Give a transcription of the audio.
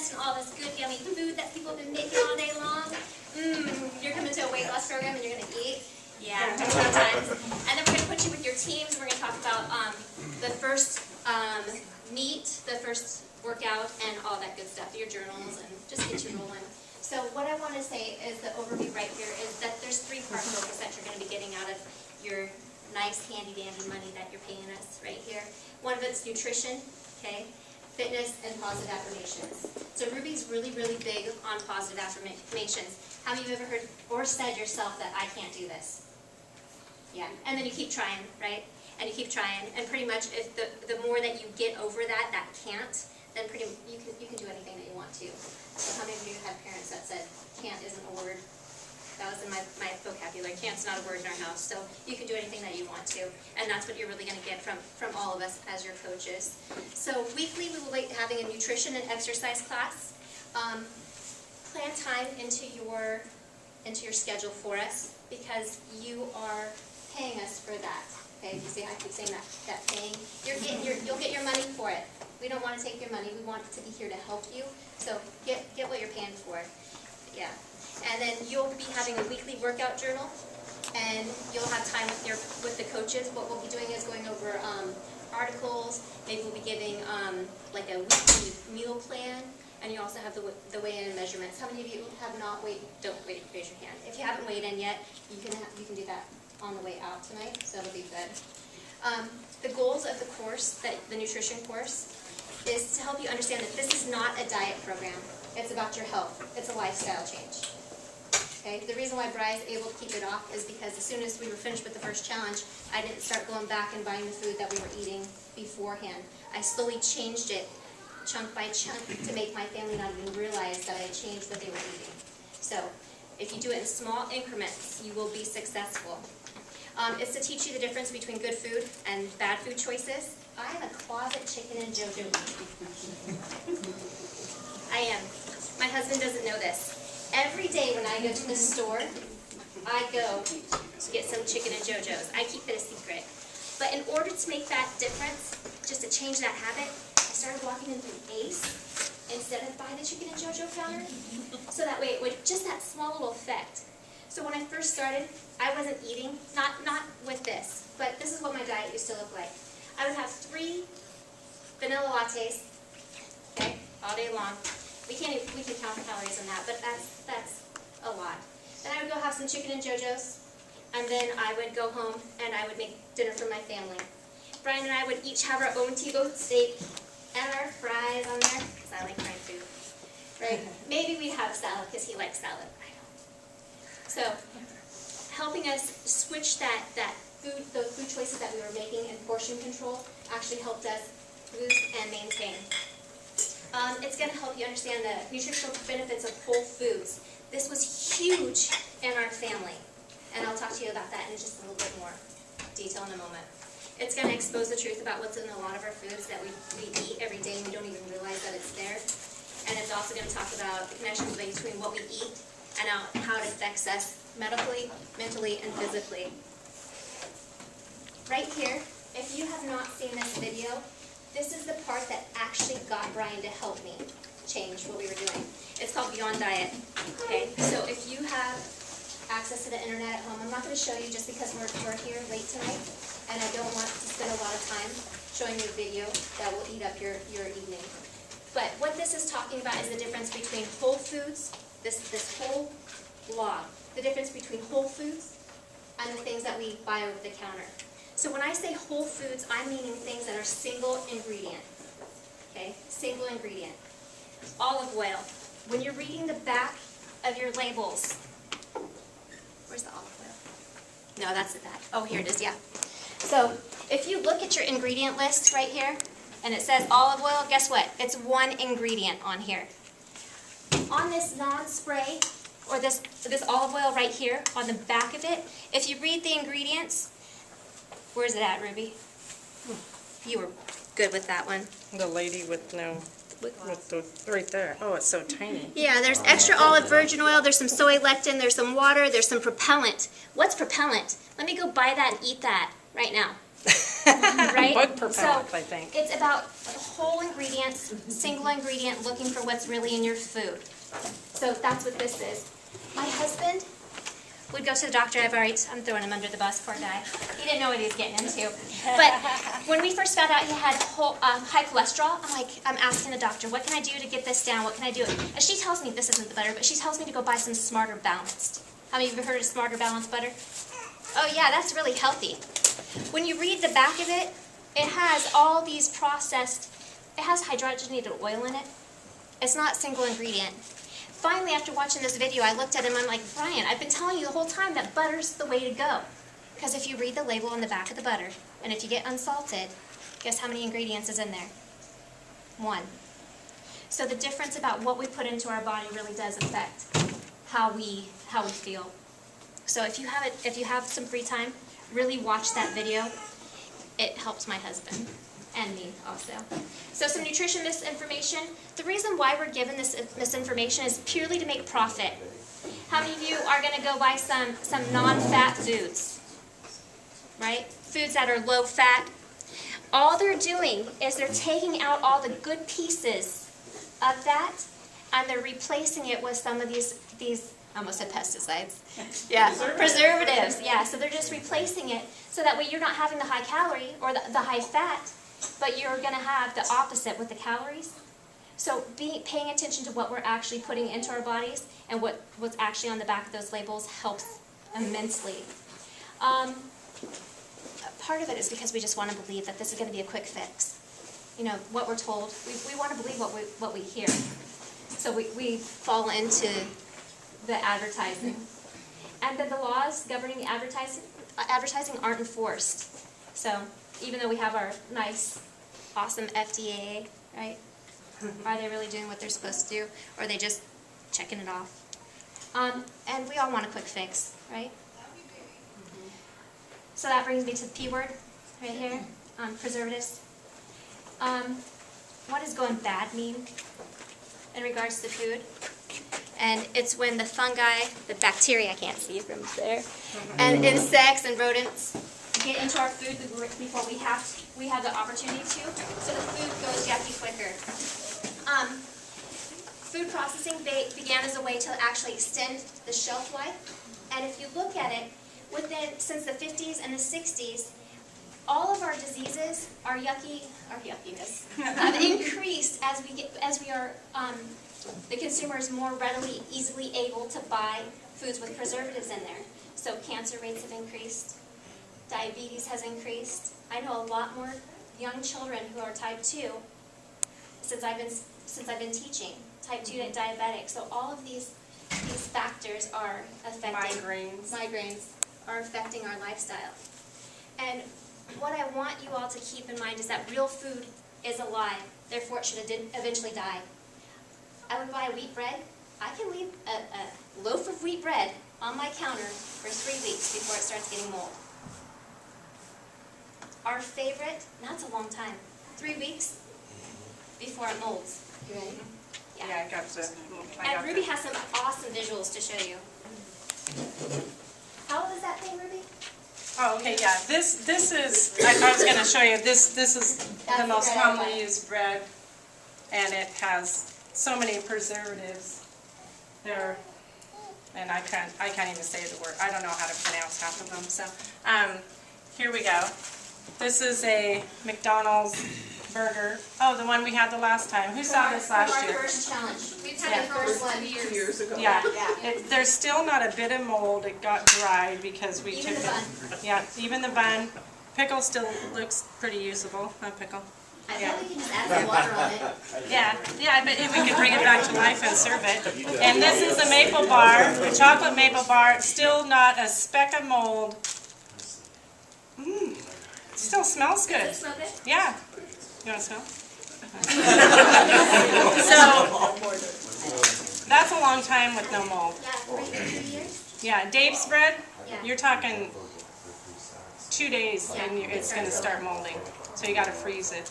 fitness and all this good yummy food that people have been making all day long. You're coming to a weight loss program and you're going to eat. Yeah, sometimes. And then we're going to put you with your teams. We're going to talk about the first meet, the first workout, and all that good stuff, your journals, and just get you rolling. So what I want to say is the overview right here is that there's 3-part focus that you're going to be getting out of your nice handy-dandy money that you're paying us right here. One of it's nutrition, okay, fitness, and positive affirmations. So Ruby's really, really big on positive affirmations. How many of you have ever heard or said yourself that I can't do this? Yeah, and then you keep trying, right? And you keep trying, and pretty much if the more that you get over that can't, then you can do anything that you want to. So how many of you have parents that said can't isn't a word? That was in my vocabulary. Can't's not a word in our house. So you can do anything that you want to, and that's what you're really going to get from all of us as your coaches. So weekly we will be having a nutrition and exercise class. Plan time into your schedule for us because you are paying us for that. Okay, you see, I keep saying that paying. You'll get your money for it. We don't want to take your money. We want to be here to help you. So get what you're paying for. Yeah. And then you'll be having a weekly workout journal, and you'll have time with the coaches. What we'll be doing is going over articles. Maybe we'll be giving like a weekly meal plan, and you also have the weigh-in and measurements. How many of you have not weighed? Don't raise your hand. If you haven't weighed in yet, you can do that on the way out tonight. So that'll be good. The goals of the course, the nutrition course, is to help you understand that this is not a diet program. It's about your health. It's a lifestyle change. Okay? The reason why Bri is able to keep it off is because as soon as we were finished with the first challenge, I didn't start going back and buying the food that we were eating beforehand. I slowly changed it chunk by chunk to make my family not even realize that I had changed what they were eating. So if you do it in small increments, you will be successful. It's to teach you the difference between good food and bad food choices. I am a closet chicken and JoJo. I am. My husband doesn't know this. Every day when I go to the store, I go to get some chicken and JoJo's. I keep it a secret. But in order to make that difference, just to change that habit, I started walking in through Ace instead of by the chicken and JoJo counter. So that way it would, just that small little effect. So when I first started, I wasn't eating, not with this, but this is what my diet used to look like. I would have 3 vanilla lattes, okay, all day long. We can count the calories in that, but that's a lot. Then I would go have some chicken and JoJo's, and then I would go home and I would make dinner for my family. Brian and I would each have our own T-bone steak and our fries on there, because I like fried food, right? Maybe we'd have salad because he likes salad. I don't. So helping us switch those food choices that we were making and portion control actually helped us boost and maintain. It's going to help you understand the nutritional benefits of whole foods. This was huge in our family, and I'll talk to you about that in just a little bit more detail in a moment. It's going to expose the truth about what's in a lot of our foods that we eat every day and we don't even realize that it's there. And it's also going to talk about the connections between what we eat and how it affects us medically, mentally, and physically. Right here, if you have not seen this video, this is the part that actually got Brian to help me change what we were doing. It's called Beyond Diet. Okay, so if you have access to the internet at home, I'm not going to show you just because we're here late tonight, and I don't want to spend a lot of time showing you a video that will eat up your evening. But what this is talking about is the difference between whole foods, this whole blog, the difference between whole foods and the things that we buy over the counter. So when I say whole foods, I'm meaning things that are single ingredient. Okay, single ingredient. Olive oil. When you're reading the back of your labels, where's the olive oil? No, that's the back. Oh, here it is, yeah. So if you look at your ingredient list right here, and it says olive oil, guess what? It's one ingredient on here. On this non-spray, or this olive oil right here, on the back of it, if you read the ingredients, where's it at, Ruby? You were good with that one. The lady with right there. Oh, it's so tiny. Yeah, there's extra olive virgin oil, there's some soy lectin, there's some water, there's some propellant. What's propellant? Let me go buy that and eat that right now. Right? Bug propellant, so I think. It's about whole ingredients, single ingredient, looking for what's really in your food. So that's what this is. My husband would go to the doctor. I'm throwing him under the bus, poor guy. He didn't know what he was getting into. But when we first found out he had high cholesterol, I'm asking the doctor, what can I do to get this down? What can I do? And she tells me, this isn't the butter, but she tells me to go buy some Smarter Balanced. How many of you have heard of Smarter Balanced butter? Oh yeah, that's really healthy. When you read the back of it, it has all these processed, it has hydrogenated oil in it. It's not single ingredient. Finally, after watching this video, I looked at him, I'm like, Brian, I've been telling you the whole time that butter's the way to go. Because if you read the label on the back of the butter, and if you get unsalted, guess how many ingredients is in there? 1. So the difference about what we put into our body really does affect how we feel. So if you have some free time, really watch that video. It helps my husband and me also. So some nutrition misinformation. The reason why we're given this misinformation is purely to make profit. How many of you are going to go buy some non-fat foods? Right? Foods that are low fat. All they're doing is they're taking out all the good pieces of that and they're replacing it with some of these I almost said pesticides. Yeah, preservatives. Yeah, so they're just replacing it so that way you're not having the high calorie or the high fat, but you're going to have the opposite with the calories. So paying attention to what we're actually putting into our bodies and what's actually on the back of those labels helps immensely. Part of it is because we just want to believe that this is going to be a quick fix. You know, what we're told, we want to believe what we hear. So we fall into the advertising. And then the laws governing advertising aren't enforced. So even though we have our nice, awesome FDA, right? Are they really doing what they're supposed to do? Or are they just checking it off? And we all want a quick fix, right? So that brings me to the P word right here, preservatives. What does going bad mean in regards to food? And it's when the fungi, the bacteria, I can't see it from there, and insects and rodents get into our food before we have the opportunity to, so the food goes yucky quicker. Food processing began as a way to actually extend the shelf life, and if you look at it, since the 50s and the 60s, all of our diseases, our yuckiness, have increased as we are. The consumer is more readily, easily able to buy foods with preservatives in there. So cancer rates have increased, diabetes has increased. I know a lot more young children who are type 2 since I've been teaching, type 2 diabetic. So all of these factors are affecting migraines are affecting our lifestyle. And what I want you all to keep in mind is that real food is alive, therefore it should eventually die. I would buy wheat bread. I can leave a loaf of wheat bread on my counter for 3 weeks before it starts getting mold. Our favorite, that's a long time, 3 weeks before it molds. You ready? Yeah, I got to. And Ruby has some awesome visuals to show you. How old is that thing, Ruby? Oh, okay, yeah. This is, I was going to show you, this is the most commonly used bread, and it has so many preservatives there, and I can't even say the word. I don't know how to pronounce half of them. So here we go. This is a McDonald's burger. Oh, the one we had the last time. Who saw this last year? Our first challenge. We've had the first one 2 years ago. Yeah. There's still not a bit of mold. It got dried because we Even took the bun. Yeah, even the bun. Pickle still looks pretty usable. A pickle. I bet we can just add some water on it. Yeah, I bet we could bring it back to life and serve it. And this is the maple bar, the chocolate maple bar. Still not a speck of mold. It still smells good. Does it smell good? Yeah. You want to smell? So, that's a long time with no mold. Yeah, 3 years. Yeah, Dave's bread, Yeah. you're talking 2 days and it's going to start molding. So you got to freeze it.